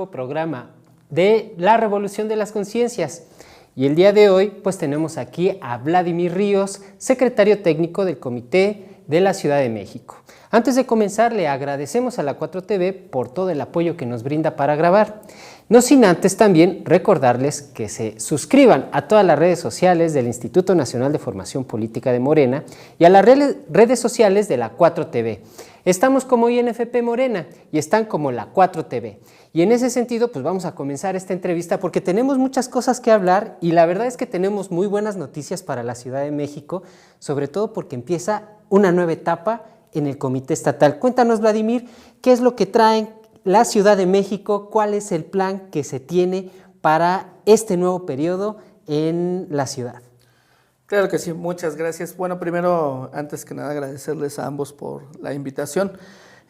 nuevo programa de la Revolución de las Conciencias. Y el día de hoy pues tenemos aquí a Vladimir Ríos, secretario técnico del Comité de la Ciudad de México. Antes de comenzar, le agradecemos a la 4TV por todo el apoyo que nos brinda para grabar. No sin antes también recordarles que se suscriban a todas las redes sociales del Instituto Nacional de Formación Política de Morena y a las redes sociales de la 4TV. Estamos como INFP Morena y están como la 4TV. Y en ese sentido, pues vamos a comenzar esta entrevista porque tenemos muchas cosas que hablar y la verdad es que tenemos muy buenas noticias para la Ciudad de México, sobre todo porque empieza una nueva etapa en el Comité Estatal. Cuéntanos, Vladimir, ¿qué es lo que traen la Ciudad de México? ¿Cuál es el plan que se tiene para este nuevo periodo en la ciudad? Claro que sí, muchas gracias. Bueno, primero, antes que nada, agradecerles a ambos por la invitación.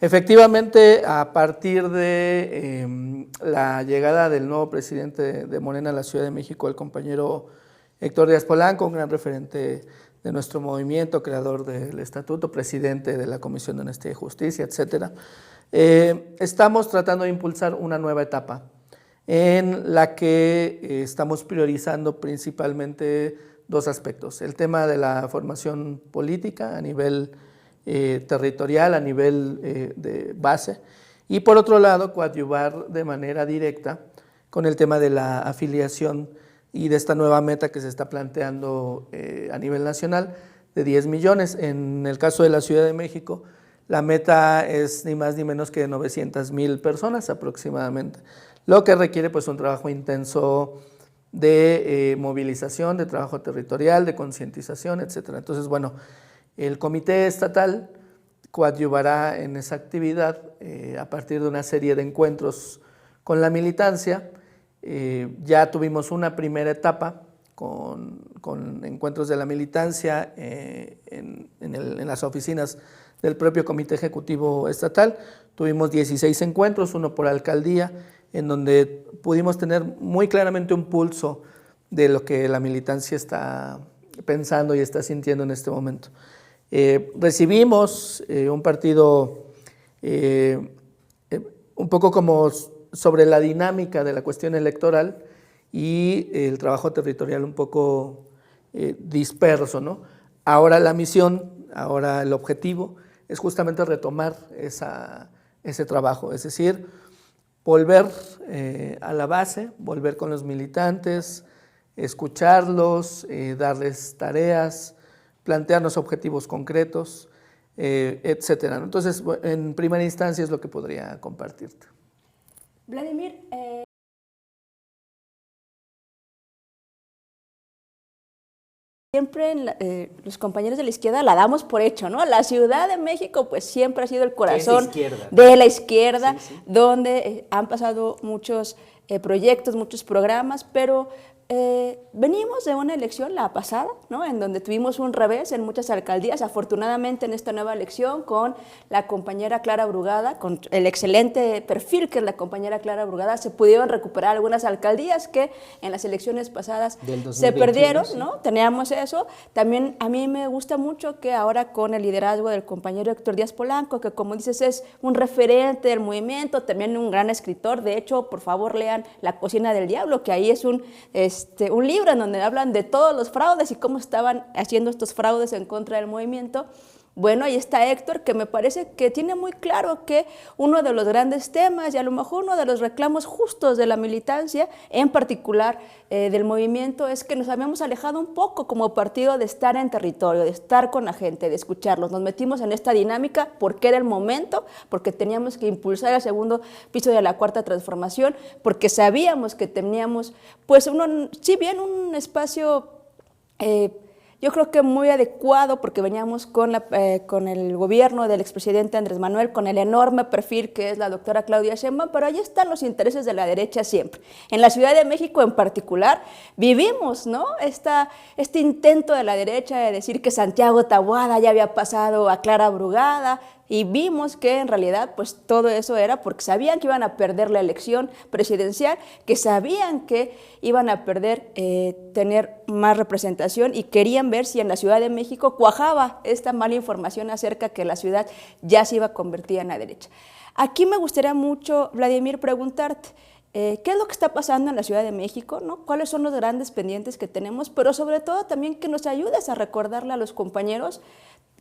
Efectivamente, a partir de la llegada del nuevo presidente de Morena a la Ciudad de México, el compañero Héctor Díaz Polanco, un gran referente de nuestro movimiento, creador del estatuto, presidente de la Comisión de Honestidad y Justicia, etcétera, estamos tratando de impulsar una nueva etapa en la que estamos priorizando principalmente dos aspectos: el tema de la formación política a nivel territorial, a nivel de base, y por otro lado coadyuvar de manera directa con el tema de la afiliación y de esta nueva meta que se está planteando a nivel nacional de 10 millones. En el caso de la Ciudad de México, la meta es ni más ni menos que de 900,000 personas aproximadamente, lo que requiere pues un trabajo intenso de movilización, de trabajo territorial, de concientización, etcétera. Entonces, bueno, el Comité Estatal coadyuvará en esa actividad a partir de una serie de encuentros con la militancia. Ya tuvimos una primera etapa con encuentros de la militancia en las oficinas del propio Comité Ejecutivo Estatal. Tuvimos 16 encuentros, uno por alcaldía, en donde pudimos tener muy claramente un pulso de lo que la militancia está pensando y está sintiendo en este momento. Recibimos un partido un poco como sobre la dinámica de la cuestión electoral y el trabajo territorial un poco disperso, ¿no? Ahora la misión, ahora el objetivo es justamente retomar ese trabajo, es decir, volver a la base, volver con los militantes, escucharlos, darles tareas, plantearnos objetivos concretos, etcétera. Entonces, en primera instancia es lo que podría compartirte. Vladimir, siempre los compañeros de la izquierda la damos por hecho, ¿no? La Ciudad de México pues siempre ha sido el corazón de la izquierda, sí, sí, donde han pasado muchos proyectos, muchos programas, pero venimos de una elección, la pasada, ¿no? En donde tuvimos un revés en muchas alcaldías. Afortunadamente en esta nueva elección con la compañera Clara Brugada, con el excelente perfil que es la compañera Clara Brugada, se pudieron recuperar algunas alcaldías que en las elecciones pasadas se perdieron, ¿no? Sí. Teníamos eso. También a mí me gusta mucho que ahora con el liderazgo del compañero Héctor Díaz Polanco, que como dices es un referente del movimiento, también un gran escritor. De hecho, por favor lean La Cocina del Diablo, que ahí es un libro en donde hablan de todos los fraudes y cómo estaban haciendo estos fraudes en contra del movimiento. Bueno, ahí está Héctor, que me parece que tiene muy claro que uno de los grandes temas y a lo mejor uno de los reclamos justos de la militancia, en particular del movimiento, es que nos habíamos alejado un poco como partido de estar en territorio, de estar con la gente, de escucharlos. Nos metimos en esta dinámica porque era el momento, porque teníamos que impulsar el segundo piso de la Cuarta Transformación, porque sabíamos que teníamos, pues, si bien un espacio yo creo que muy adecuado, porque veníamos con el gobierno del expresidente Andrés Manuel, con el enorme perfil que es la doctora Claudia Sheinbaum, pero ahí están los intereses de la derecha siempre. En la Ciudad de México en particular vivimos, ¿no? este intento de la derecha de decir que Santiago Taboada ya había pasado a Clara Brugada, y vimos que en realidad pues todo eso era porque sabían que iban a perder la elección presidencial, que sabían que iban a perder tener más representación y querían ver si en la Ciudad de México cuajaba esta mala información acerca que la ciudad ya se iba a convertir en la derecha. Aquí me gustaría mucho, Vladimir, preguntarte, qué es lo que está pasando en la Ciudad de México, ¿no? Cuáles son los grandes pendientes que tenemos, pero sobre todo también que nos ayudes a recordarle a los compañeros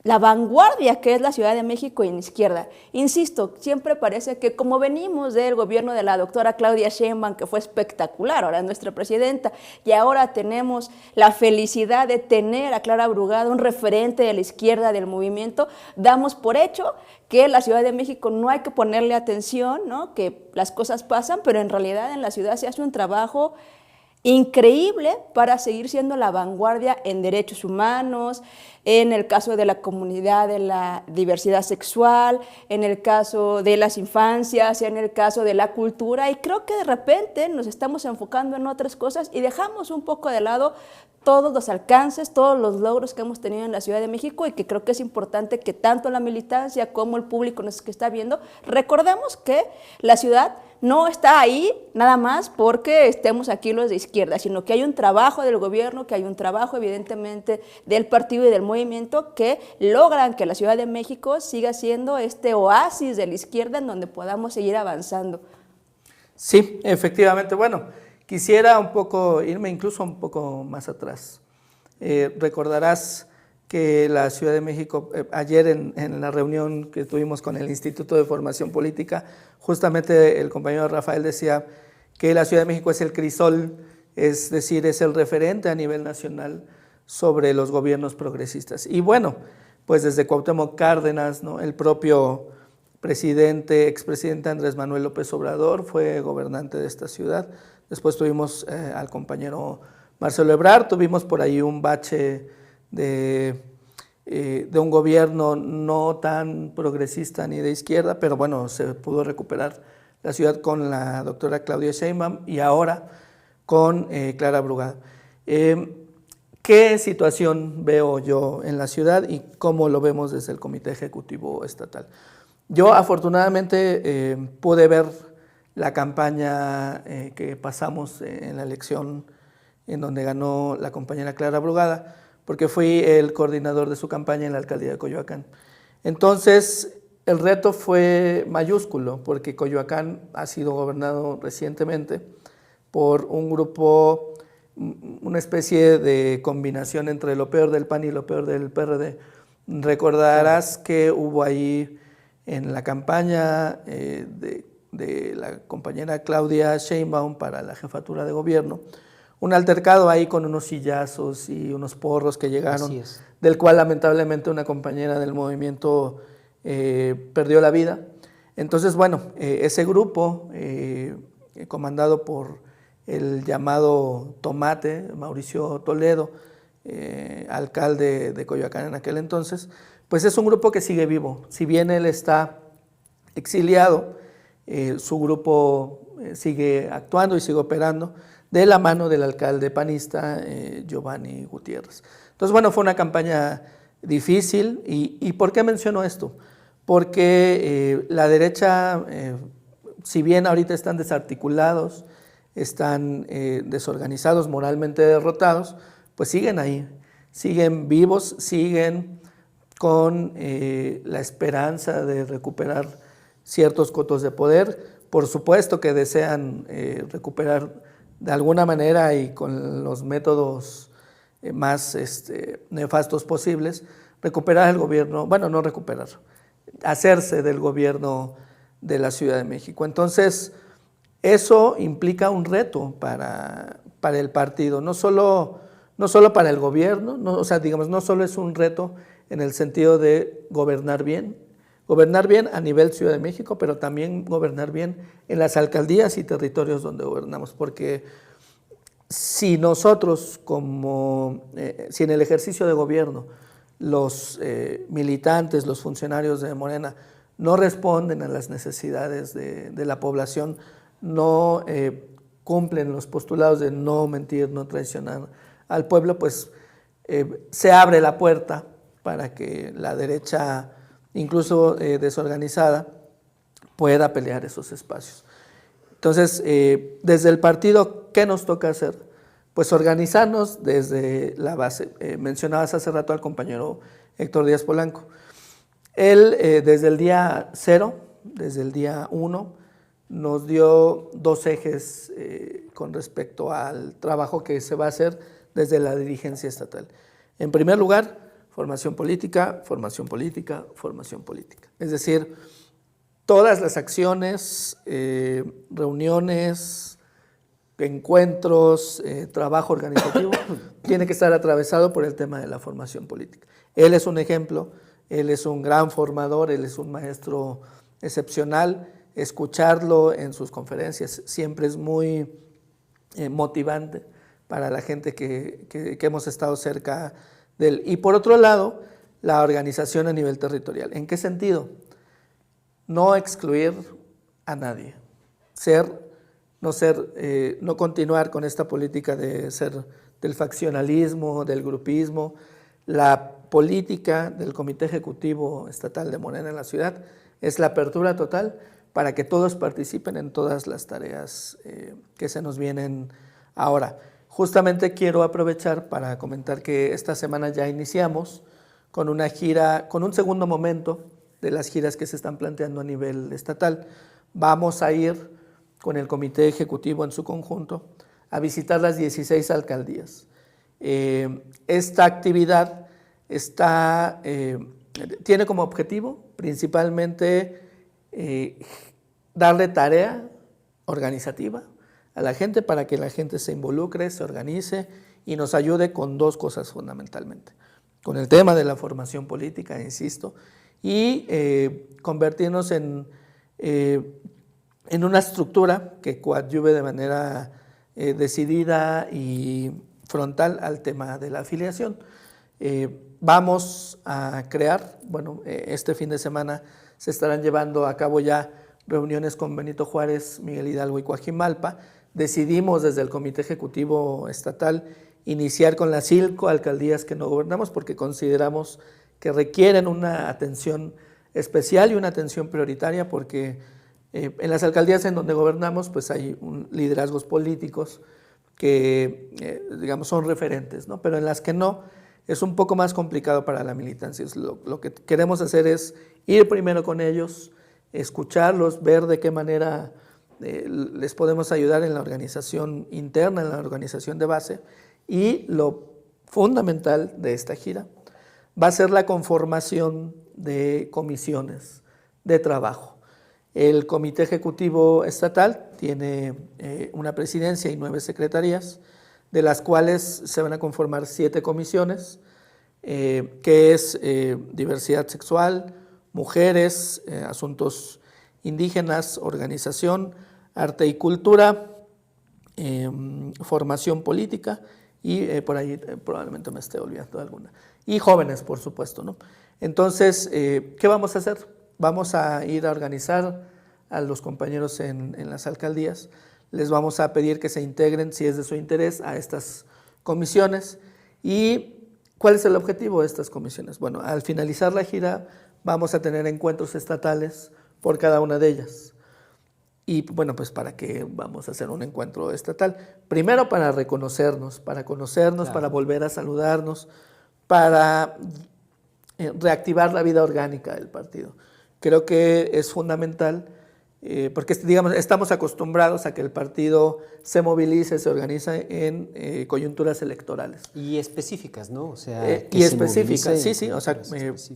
la vanguardia que es la Ciudad de México en izquierda. Insisto, siempre parece que como venimos del gobierno de la doctora Claudia Sheinbaum, que fue espectacular, ahora es nuestra presidenta, y ahora tenemos la felicidad de tener a Clara Brugada, un referente de la izquierda del movimiento, damos por hecho que en la Ciudad de México no hay que ponerle atención, ¿no? Que las cosas pasan, pero en realidad en la ciudad se hace un trabajo increíble para seguir siendo la vanguardia en derechos humanos, en el caso de la comunidad de la diversidad sexual, en el caso de las infancias, en el caso de la cultura, y creo que de repente nos estamos enfocando en otras cosas y dejamos un poco de lado todos los alcances, todos los logros que hemos tenido en la Ciudad de México y que creo que es importante que tanto la militancia como el público que está viendo, recordemos que la ciudad no está ahí nada más porque estemos aquí los de izquierda, sino que hay un trabajo del gobierno, que hay un trabajo evidentemente del partido y del movimiento que logran que la Ciudad de México siga siendo este oasis de la izquierda en donde podamos seguir avanzando. Sí, efectivamente. Bueno, quisiera un poco irme incluso un poco más atrás. Recordarás que la Ciudad de México, ayer en la reunión que tuvimos con el Instituto de Formación Política, justamente el compañero Rafael decía que la Ciudad de México es el crisol, es decir, es el referente a nivel nacional sobre los gobiernos progresistas. Y bueno, pues desde Cuauhtémoc Cárdenas, ¿no? El propio expresidente Andrés Manuel López Obrador fue gobernante de esta ciudad. Después tuvimos al compañero Marcelo Ebrard, tuvimos por ahí un bache de un gobierno no tan progresista ni de izquierda, pero bueno, se pudo recuperar la ciudad con la doctora Claudia Sheinbaum y ahora con Clara Brugada. ¿Qué situación veo yo en la ciudad y cómo lo vemos desde el Comité Ejecutivo Estatal? Yo afortunadamente pude ver la campaña que pasamos en la elección en donde ganó la compañera Clara Brugada, porque fui el coordinador de su campaña en la alcaldía de Coyoacán. Entonces, el reto fue mayúsculo, porque Coyoacán ha sido gobernado recientemente por un grupo, una especie de combinación entre lo peor del PAN y lo peor del PRD. Recordarás que hubo ahí en la campaña de la compañera Claudia Sheinbaum para la jefatura de gobierno, un altercado ahí con unos sillazos y unos porros que llegaron, del cual lamentablemente una compañera del movimiento perdió la vida. Entonces, bueno, ese grupo, comandado por el llamado Tomate, Mauricio Toledo, alcalde de Coyoacán en aquel entonces, pues es un grupo que sigue vivo. Si bien él está exiliado, su grupo sigue actuando y sigue operando de la mano del alcalde panista Giovanni Gutiérrez. Entonces, bueno, fue una campaña difícil. ¿Y por qué menciono esto? Porque la derecha, si bien ahorita están desarticulados, están desorganizados, moralmente derrotados, pues siguen ahí, siguen vivos, siguen con la esperanza de recuperar ciertos cotos de poder. Por supuesto que desean recuperar de alguna manera y con los métodos más nefastos posibles, recuperar el gobierno, bueno, no recuperar, hacerse del gobierno de la Ciudad de México. Entonces, eso implica un reto para el partido, no solo para el gobierno, no solo es un reto en el sentido de gobernar bien a nivel Ciudad de México, pero también gobernar bien en las alcaldías y territorios donde gobernamos, porque si nosotros si en el ejercicio de gobierno los militantes, los funcionarios de Morena no responden a las necesidades de la población, no cumplen los postulados de no mentir, no traicionar al pueblo, pues se abre la puerta para que la derecha, incluso desorganizada, pueda pelear esos espacios. Entonces, desde el partido, ¿qué nos toca hacer? Pues organizarnos desde la base. Mencionabas hace rato al compañero Héctor Díaz Polanco. Él, desde el día 0, desde el día 1, nos dio 2 ejes con respecto al trabajo que se va a hacer desde la dirigencia estatal. En primer lugar, formación política, formación política, formación política. Es decir, todas las acciones, reuniones, encuentros, trabajo organizativo, tiene que estar atravesado por el tema de la formación política. Él es un ejemplo, él es un gran formador, él es un maestro excepcional. Escucharlo en sus conferencias siempre es muy motivante para la gente que hemos estado cerca de él. Y por otro lado, la organización a nivel territorial. ¿En qué sentido? No excluir a nadie, no continuar con esta política de ser del faccionalismo, del grupismo. La política del Comité Ejecutivo Estatal de Morena en la ciudad es la apertura total para que todos participen en todas las tareas que se nos vienen ahora. Justamente quiero aprovechar para comentar que esta semana ya iniciamos con una gira, con un segundo momento de las giras que se están planteando a nivel estatal. Vamos a ir con el Comité Ejecutivo en su conjunto a visitar las 16 alcaldías. Esta actividad tiene como objetivo principalmente darle tarea organizativa a la gente para que la gente se involucre, se organice y nos ayude con 2 cosas fundamentalmente. Con el tema de la formación política, insisto, y convertirnos en una estructura que coadyuve de manera decidida y frontal al tema de la afiliación. Vamos a crear, este fin de semana se estarán llevando a cabo ya reuniones con Benito Juárez, Miguel Hidalgo y Coajimalpa. Decidimos desde el Comité Ejecutivo Estatal iniciar con las 5 alcaldías que no gobernamos porque consideramos que requieren una atención especial y una atención prioritaria porque en las alcaldías en donde gobernamos pues hay liderazgos políticos que digamos son referentes, ¿no? Pero en las que no es un poco más complicado para la militancia. Lo que queremos hacer es ir primero con ellos, escucharlos, ver de qué manera les podemos ayudar en la organización interna, en la organización de base, y lo fundamental de esta gira va a ser la conformación de comisiones de trabajo. El Comité Ejecutivo Estatal tiene una presidencia y 9 secretarías, de las cuales se van a conformar 7 comisiones, que es diversidad sexual, mujeres, asuntos indígenas, organización, arte y cultura, formación política y por ahí probablemente me esté olvidando alguna. Y jóvenes, por supuesto, ¿no? Entonces, ¿qué vamos a hacer? Vamos a ir a organizar a los compañeros en las alcaldías. Les vamos a pedir que se integren, si es de su interés, a estas comisiones. ¿Y cuál es el objetivo de estas comisiones? Bueno, al finalizar la gira vamos a tener encuentros estatales por cada una de ellas. Y bueno, pues ¿para qué vamos a hacer un encuentro estatal? Primero para reconocernos, claro, para volver a saludarnos, para reactivar la vida orgánica del partido. Creo que es fundamental porque digamos, estamos acostumbrados a que el partido se movilice, se organice en coyunturas electorales. Y específicas, ¿no? O sea, y específicas, sí, o sea,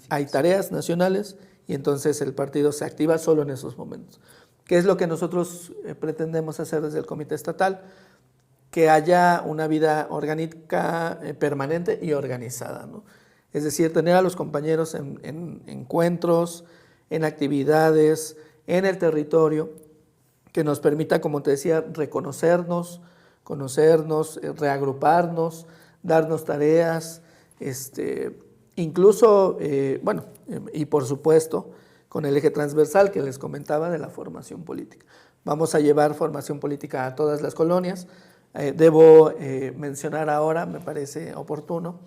hay tareas nacionales y entonces el partido se activa solo en esos momentos. ¿Qué es lo que nosotros pretendemos hacer desde el Comité Estatal? Que haya una vida orgánica permanente y organizada, ¿no? Es decir, tener a los compañeros en encuentros, en actividades, en el territorio, que nos permita, como te decía, reconocernos, conocernos, reagruparnos, darnos tareas, incluso, y por supuesto, con el eje transversal que les comentaba de la formación política. Vamos a llevar formación política a todas las colonias. Debo mencionar ahora, me parece oportuno,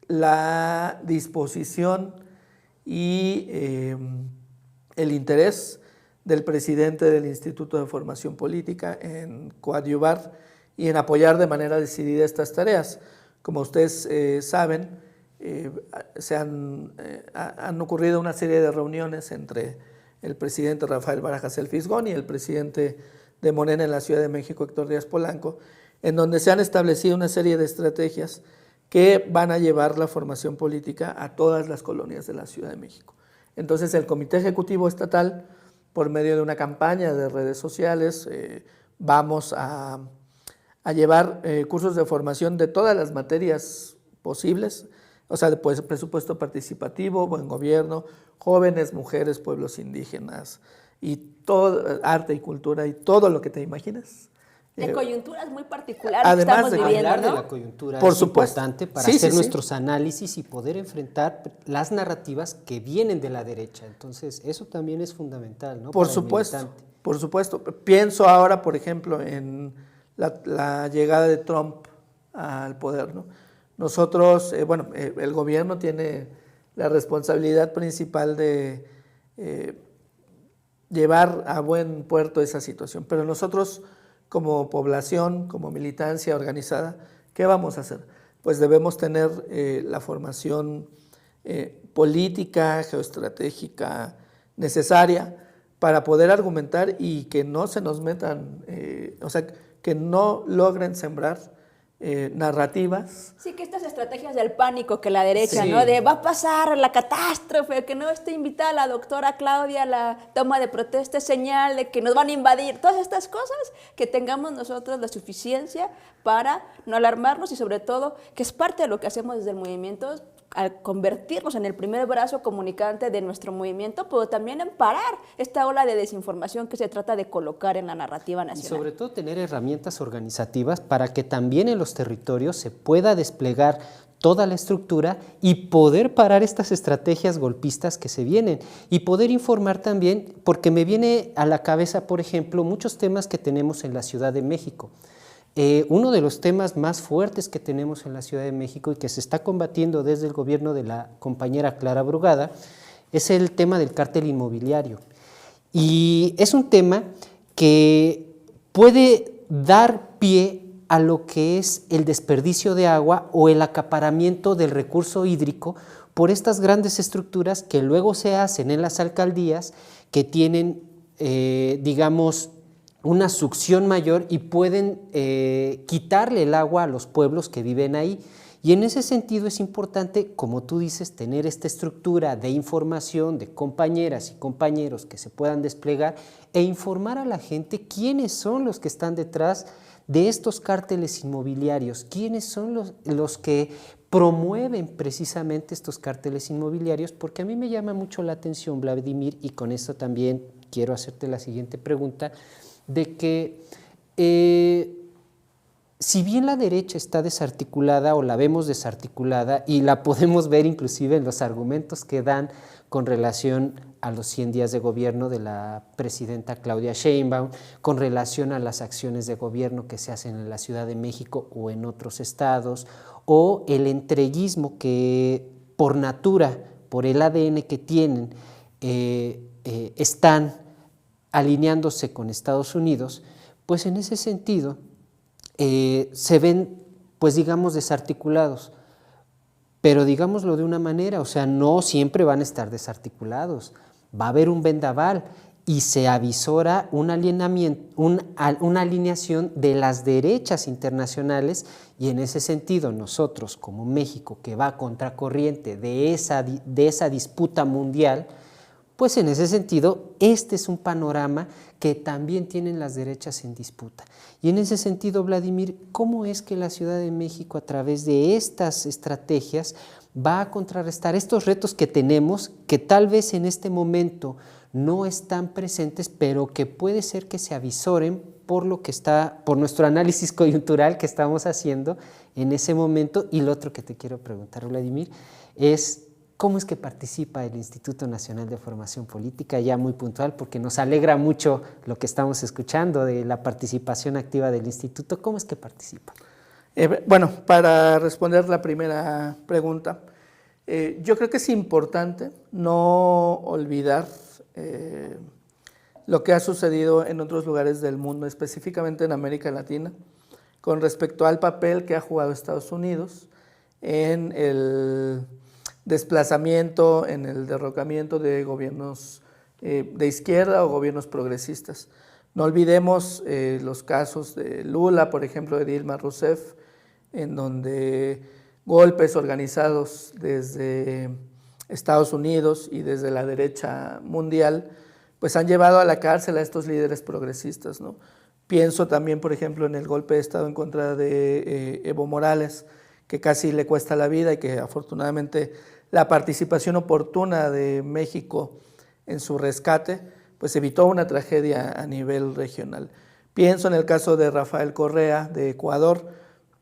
la disposición y el interés del presidente del Instituto de Formación Política en coadyuvar y en apoyar de manera decidida estas tareas. Como ustedes saben, han ocurrido una serie de reuniones entre el presidente Rafael Barajas El Fisgón y el presidente de Morena en la Ciudad de México, Héctor Díaz Polanco, en donde se han establecido una serie de estrategias que van a llevar la formación política a todas las colonias de la Ciudad de México. Entonces el Comité Ejecutivo Estatal, por medio de una campaña de redes sociales, vamos a llevar cursos de formación de todas las materias posibles, o sea, pues, presupuesto participativo, buen gobierno, jóvenes, mujeres, pueblos indígenas, y todo, arte y cultura, y todo lo que te imaginas. De coyunturas muy particulares que estamos viviendo, hablar ¿no? de la coyuntura por es supuesto importante para sí, hacer sí, nuestros análisis y poder enfrentar las narrativas que vienen de la derecha. Entonces, eso también es fundamental, ¿no? Por para supuesto, el militante. por supuesto. Pienso ahora, por ejemplo, en la llegada de Trump al poder, ¿no? Nosotros, el gobierno tiene la responsabilidad principal de llevar a buen puerto esa situación, pero nosotros como población, como militancia organizada, ¿qué vamos a hacer? Pues debemos tener la formación política, geoestratégica necesaria para poder argumentar y que no se nos metan, que no logren sembrar narrativas. Sí, que estas estrategias del pánico que la derecha, sí, ¿no? De va a pasar la catástrofe, que no esté invitada la doctora Claudia a la toma de protesta, es señal de que nos van a invadir. Todas estas cosas, que tengamos nosotros la suficiencia para no alarmarnos y sobre todo, que es parte de lo que hacemos desde el movimiento, al convertirnos en el primer brazo comunicante de nuestro movimiento, pero también en parar esta ola de desinformación que se trata de colocar en la narrativa nacional. Y sobre todo tener herramientas organizativas para que también en los territorios se pueda desplegar toda la estructura y poder parar estas estrategias golpistas que se vienen y poder informar también, porque me viene a la cabeza, por ejemplo, muchos temas que tenemos en la Ciudad de México. Uno de los temas más fuertes que tenemos en la Ciudad de México y que se está combatiendo desde el gobierno de la compañera Clara Brugada es el tema del cártel inmobiliario. Y es un tema que puede dar pie a lo que es el desperdicio de agua o el acaparamiento del recurso hídrico por estas grandes estructuras que luego se hacen en las alcaldías que tienen, digamos, una succión mayor y pueden quitarle el agua a los pueblos que viven ahí. Y en ese sentido es importante, como tú dices, tener esta estructura de información de compañeras y compañeros que se puedan desplegar e informar a la gente quiénes son los que están detrás de estos cárteles inmobiliarios, quiénes son los que promueven precisamente estos cárteles inmobiliarios, porque a mí me llama mucho la atención, Vladimir, y con esto también quiero hacerte la siguiente pregunta, de que si bien la derecha está desarticulada o la vemos desarticulada y la podemos ver inclusive en los argumentos que dan con relación a los 100 días de gobierno de la presidenta Claudia Sheinbaum, con relación a las acciones de gobierno que se hacen en la Ciudad de México o en otros estados, o el entreguismo que por natura, por el ADN que tienen, están alineándose con Estados Unidos, pues en ese sentido se ven, pues digamos, desarticulados. Pero digámoslo de una manera, o sea, no siempre van a estar desarticulados, va a haber un vendaval y se avisora una alineación de las derechas internacionales y en ese sentido nosotros como México que va a contracorriente de esa disputa mundial, pues en ese sentido este es un panorama que también tienen las derechas en disputa. Y en ese sentido, Vladimir, ¿cómo es que la Ciudad de México a través de estas estrategias va a contrarrestar estos retos que tenemos, que tal vez en este momento no están presentes, pero que puede ser que se avisoren por nuestro análisis coyuntural que estamos haciendo en ese momento? Y lo otro que te quiero preguntar, Vladimir, es ¿cómo es que participa el Instituto Nacional de Formación Política? Ya muy puntual, porque nos alegra mucho lo que estamos escuchando de la participación activa del instituto. ¿Cómo es que participa? Bueno, para responder la primera pregunta, yo creo que es importante no olvidar lo que ha sucedido en otros lugares del mundo, específicamente en América Latina, con respecto al papel que ha jugado Estados Unidos en el desplazamiento, en el derrocamiento de gobiernos de izquierda o gobiernos progresistas. No olvidemos los casos de Lula, por ejemplo, de Dilma Rousseff, en donde golpes organizados desde Estados Unidos y desde la derecha mundial, pues han llevado a la cárcel a estos líderes progresistas, ¿no? Pienso también, por ejemplo, en el golpe de Estado en contra de Evo Morales, que casi le cuesta la vida y que afortunadamente la participación oportuna de México en su rescate, pues evitó una tragedia a nivel regional. Pienso en el caso de Rafael Correa de Ecuador,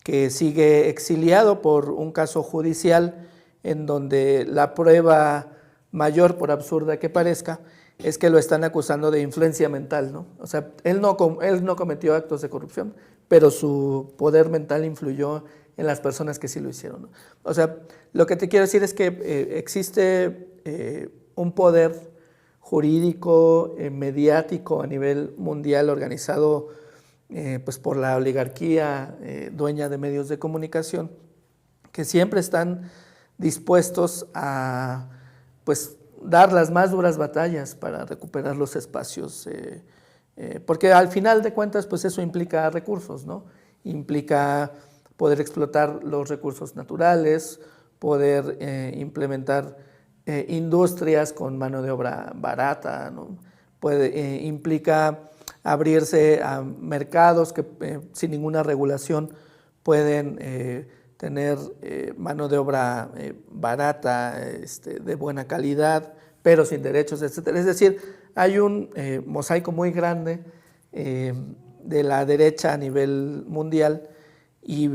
que sigue exiliado por un caso judicial en donde la prueba mayor, por absurda que parezca, es que lo están acusando de influencia mental, ¿no? O sea, él no cometió actos de corrupción, pero su poder mental influyó en las personas que sí lo hicieron, ¿no? O sea, lo que te quiero decir es que existe un poder jurídico, mediático a nivel mundial organizado pues por la oligarquía dueña de medios de comunicación, que siempre están dispuestos a pues dar las más duras batallas para recuperar los espacios, porque al final de cuentas pues eso implica recursos, ¿no? Implica poder explotar los recursos naturales, poder implementar industrias con mano de obra barata, ¿no? Implica abrirse a mercados que sin ninguna regulación pueden tener mano de obra barata, de buena calidad, pero sin derechos, etc. Es decir, hay un mosaico muy grande de la derecha a nivel mundial y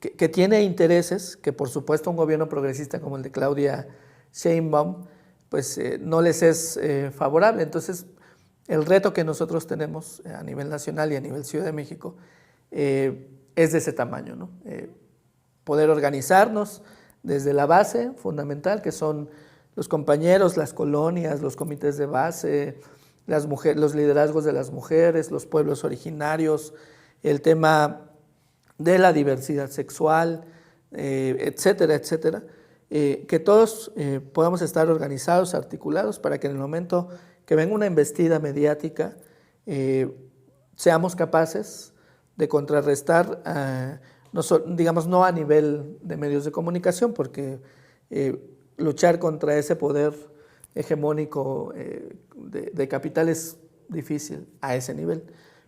que tiene intereses que por supuesto un gobierno progresista como el de Claudia Sheinbaum pues no les es favorable. Entonces el reto que nosotros tenemos a nivel nacional y a nivel Ciudad de México es de ese tamaño, ¿no? Poder organizarnos desde la base fundamental, que son los compañeros, las colonias, los comités de base, los liderazgos de las mujeres, los pueblos originarios, el tema de la diversidad sexual, etcétera, etcétera, que todos podamos estar organizados, articulados, para que en el momento que venga una embestida mediática seamos capaces de contrarrestar, no a nivel de medios de comunicación, porque luchar contra ese poder hegemónico de capital es difícil a ese nivel,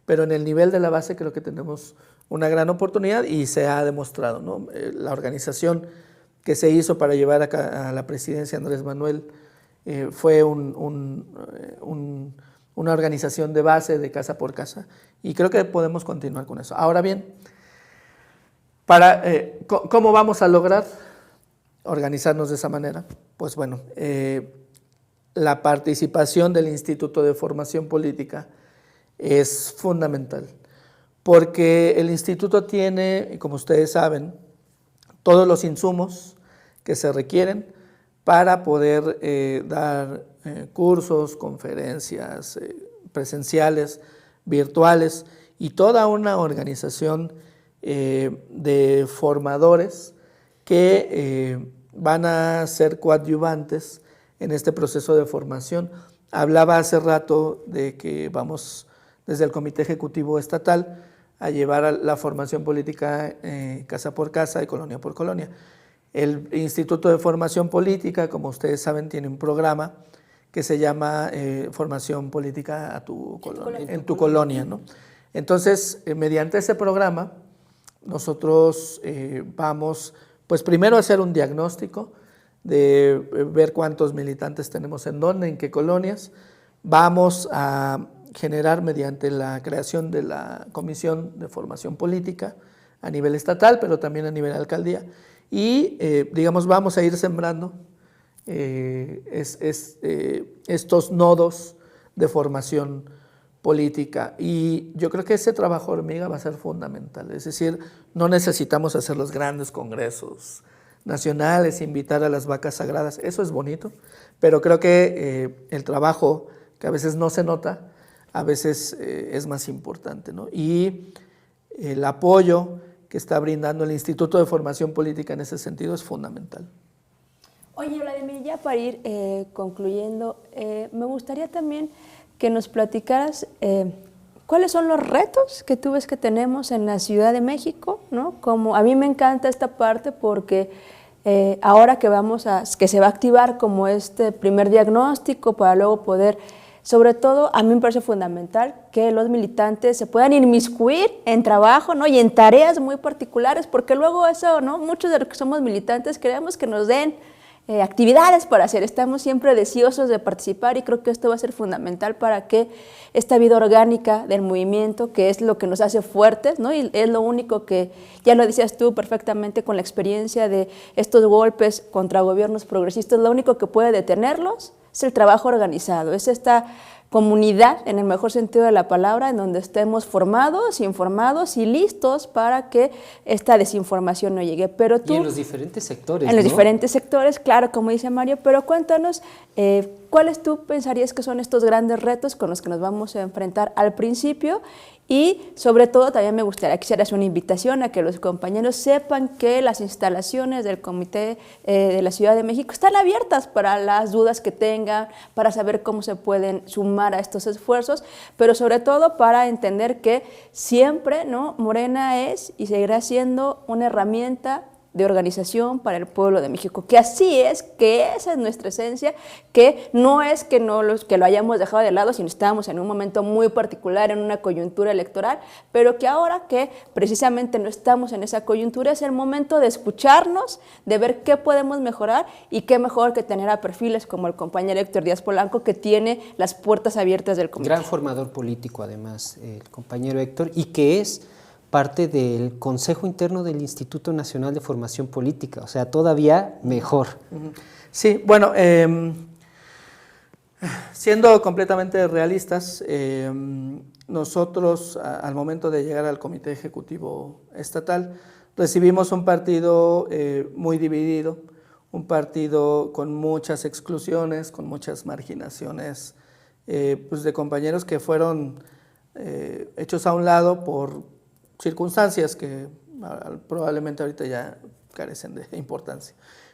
pero en el nivel de la base creo que tenemos una gran oportunidad y se ha demostrado, ¿no? La organización que se hizo para llevar a la presidencia Andrés Manuel fue una organización de base, de casa por casa, y creo que podemos continuar con eso. Ahora bien, ¿cómo vamos a lograr organizarnos de esa manera? Pues bueno, la participación del Instituto de Formación Política es fundamental, porque el instituto tiene, como ustedes saben, todos los insumos que se requieren para poder dar cursos, conferencias presenciales, virtuales, y toda una organización de formadores que van a ser coadyuvantes en este proceso de formación. Hablaba hace rato de que vamos desde el Comité Ejecutivo Estatal a llevar la formación política casa por casa y colonia por colonia. El Instituto de Formación Política, como ustedes saben, tiene un programa que se llama Formación Política en tu colonia, ¿no? Entonces, mediante ese programa, nosotros vamos, pues primero a hacer un diagnóstico de ver cuántos militantes tenemos en dónde, en qué colonias. Vamos a generar mediante la creación de la Comisión de Formación Política a nivel estatal, pero también a nivel alcaldía. Y, vamos a ir sembrando estos nodos de formación política. Y yo creo que ese trabajo hormiga va a ser fundamental. Es decir, no necesitamos hacer los grandes congresos nacionales, invitar a las vacas sagradas. Eso es bonito, pero creo que el trabajo que a veces no se nota, a veces es más importante, ¿no? Y el apoyo que está brindando el Instituto de Formación Política en ese sentido es fundamental. Oye, Vladimir, ya para ir concluyendo, me gustaría también que nos platicaras cuáles son los retos que tú ves que tenemos en la Ciudad de México, ¿no? Como a mí me encanta esta parte porque ahora que se va a activar como este primer diagnóstico para luego poder, sobre todo a mí me parece fundamental que los militantes se puedan inmiscuir en trabajo, ¿no? Y en tareas muy particulares, porque luego eso, ¿no? Muchos de los que somos militantes queremos que nos den actividades para hacer, estamos siempre deseosos de participar y creo que esto va a ser fundamental para que esta vida orgánica del movimiento, que es lo que nos hace fuertes, ¿no? Y es lo único que, ya lo decías tú perfectamente con la experiencia de estos golpes contra gobiernos progresistas, lo único que puede detenerlos es el trabajo organizado, es esta comunidad, en el mejor sentido de la palabra, en donde estemos formados, informados y listos para que esta desinformación no llegue. Pero tú, y en los diferentes sectores, en los ¿no? diferentes sectores, claro, como dice Mario, pero cuéntanos, ¿cuáles tú pensarías que son estos grandes retos con los que nos vamos a enfrentar al principio? Y sobre todo también me gustaría que hicieras una invitación a que los compañeros sepan que las instalaciones del Comité de la Ciudad de México están abiertas para las dudas que tengan, para saber cómo se pueden sumar a estos esfuerzos, pero sobre todo para entender que siempre, ¿no? Morena es y seguirá siendo una herramienta de organización para el pueblo de México, que así es, que esa es nuestra esencia, que no es que lo hayamos dejado de lado, sino estábamos en un momento muy particular, en una coyuntura electoral, pero que ahora que precisamente no estamos en esa coyuntura, es el momento de escucharnos, de ver qué podemos mejorar y qué mejor que tener a perfiles como el compañero Héctor Díaz Polanco, que tiene las puertas abiertas del comité. Gran formador político, además, el compañero Héctor, y que es parte del Consejo Interno del Instituto Nacional de Formación Política, o sea, todavía mejor. Sí, bueno, siendo completamente realistas, nosotros al momento de llegar al Comité Ejecutivo Estatal recibimos un partido muy dividido, un partido con muchas exclusiones, con muchas marginaciones, pues de compañeros que fueron hechos a un lado por circunstancias que probablemente ahorita ya carecen de importancia.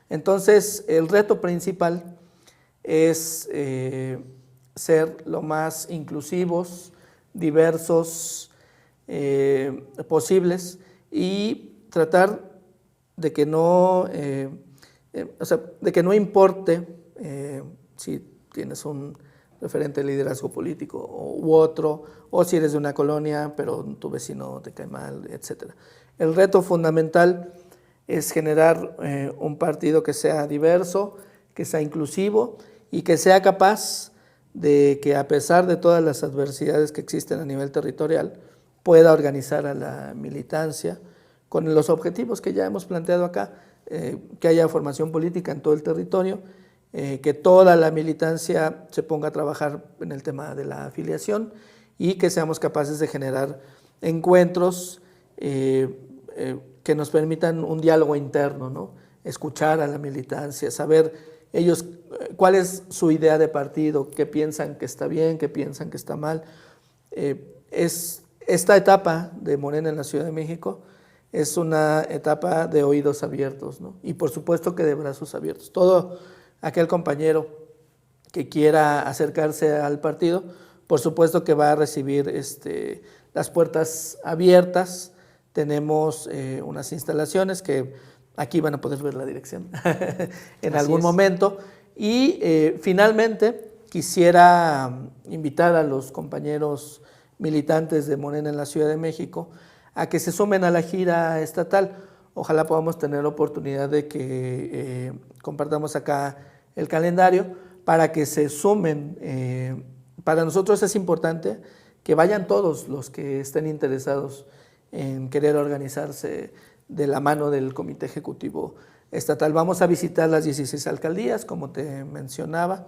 Entonces, el reto principal es ser lo más inclusivos, diversos posibles y tratar de que no, de que no importe si tienes un referente de liderazgo político u otro, o si eres de una colonia, pero tu vecino te cae mal, etc. El reto fundamental es generar un partido que sea diverso, que sea inclusivo y que sea capaz de que, a pesar de todas las adversidades que existen a nivel territorial, pueda organizar a la militancia con los objetivos que ya hemos planteado acá, que haya formación política en todo el territorio, que toda la militancia se ponga a trabajar en el tema de la afiliación y que seamos capaces de generar encuentros que nos permitan un diálogo interno, ¿no? Escuchar a la militancia, saber ellos cuál es su idea de partido, qué piensan que está bien, qué piensan que está mal. Esta etapa de Morena en la Ciudad de México es una etapa de oídos abiertos, ¿no? Y por supuesto que de brazos abiertos. Todo aquel compañero que quiera acercarse al partido, por supuesto que va a recibir las puertas abiertas. Tenemos unas instalaciones que aquí van a poder ver la dirección en algún momento. Y finalmente quisiera invitar a los compañeros militantes de Morena en la Ciudad de México a que se sumen a la gira estatal. Ojalá podamos tener oportunidad de que compartamos acá el calendario para que se sumen. Para nosotros es importante que vayan todos los que estén interesados en querer organizarse de la mano del Comité Ejecutivo Estatal. Vamos a visitar las 16 alcaldías, como te mencionaba.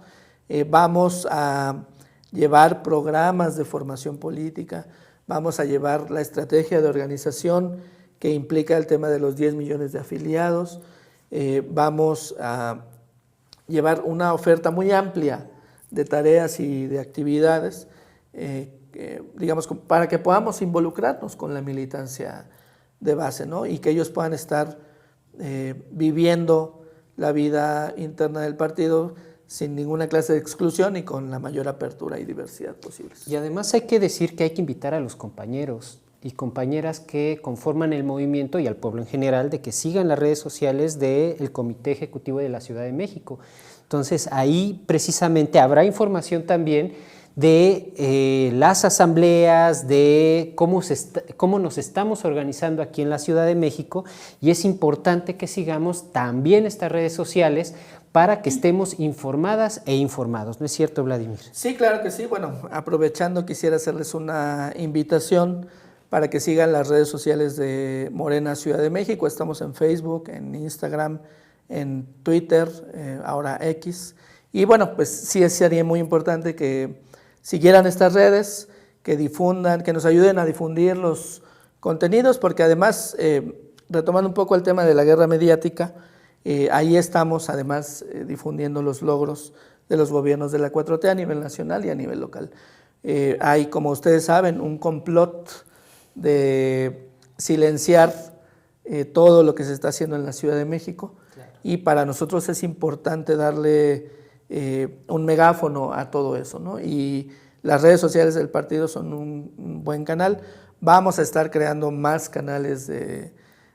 Vamos a llevar programas de formación política, vamos a llevar la estrategia de organización que implica el tema de los 10 millones de afiliados. Vamos a llevar una oferta muy amplia de tareas y de actividades, digamos, para que podamos involucrarnos con la militancia de base, ¿no? Y que ellos puedan estar viviendo la vida interna del partido sin ninguna clase de exclusión y con la mayor apertura y diversidad posibles. Y además hay que decir que hay que invitar a los compañeros y compañeras que conforman el movimiento y al pueblo en general de que sigan las redes sociales del Comité Ejecutivo de la Ciudad de México. Entonces ahí precisamente habrá información también de las asambleas, de cómo nos estamos organizando aquí en la Ciudad de México, y es importante que sigamos también estas redes sociales para que estemos informadas e informados. ¿No es cierto, Vladimir? Sí, claro que sí. Bueno, aprovechando quisiera hacerles una invitación para que sigan las redes sociales de Morena Ciudad de México. Estamos en Facebook, en Instagram, en Twitter, ahora X. Y bueno, pues sí sería muy importante que siguieran estas redes, que difundan, que nos ayuden a difundir los contenidos, porque además, retomando un poco el tema de la guerra mediática, ahí estamos además difundiendo los logros de los gobiernos de la 4T a nivel nacional y a nivel local. Hay, como ustedes saben, un complot de silenciar todo lo que se está haciendo en la Ciudad de México, claro. Y para nosotros es importante darle un megáfono a todo eso, ¿no? Y las redes sociales del partido son un buen canal. Vamos a estar creando más canales de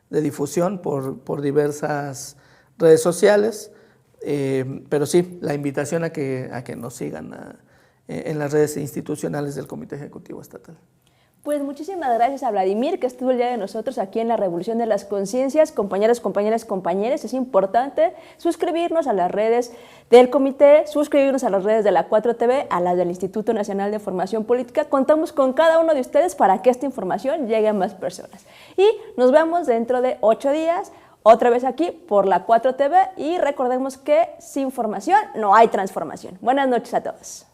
difusión por diversas redes sociales, pero sí, la invitación a que nos sigan en las redes institucionales del Comité Ejecutivo Estatal. Pues muchísimas gracias a Vladimir, que estuvo el día de nosotros aquí en la Revolución de las Conciencias. Compañeros, compañeras, compañeros, es importante suscribirnos a las redes del comité, suscribirnos a las redes de la 4TV, a las del Instituto Nacional de Formación Política. Contamos con cada uno de ustedes para que esta información llegue a más personas. Y nos vemos dentro de 8 días, otra vez aquí por la 4TV, y recordemos que sin formación no hay transformación. Buenas noches a todos.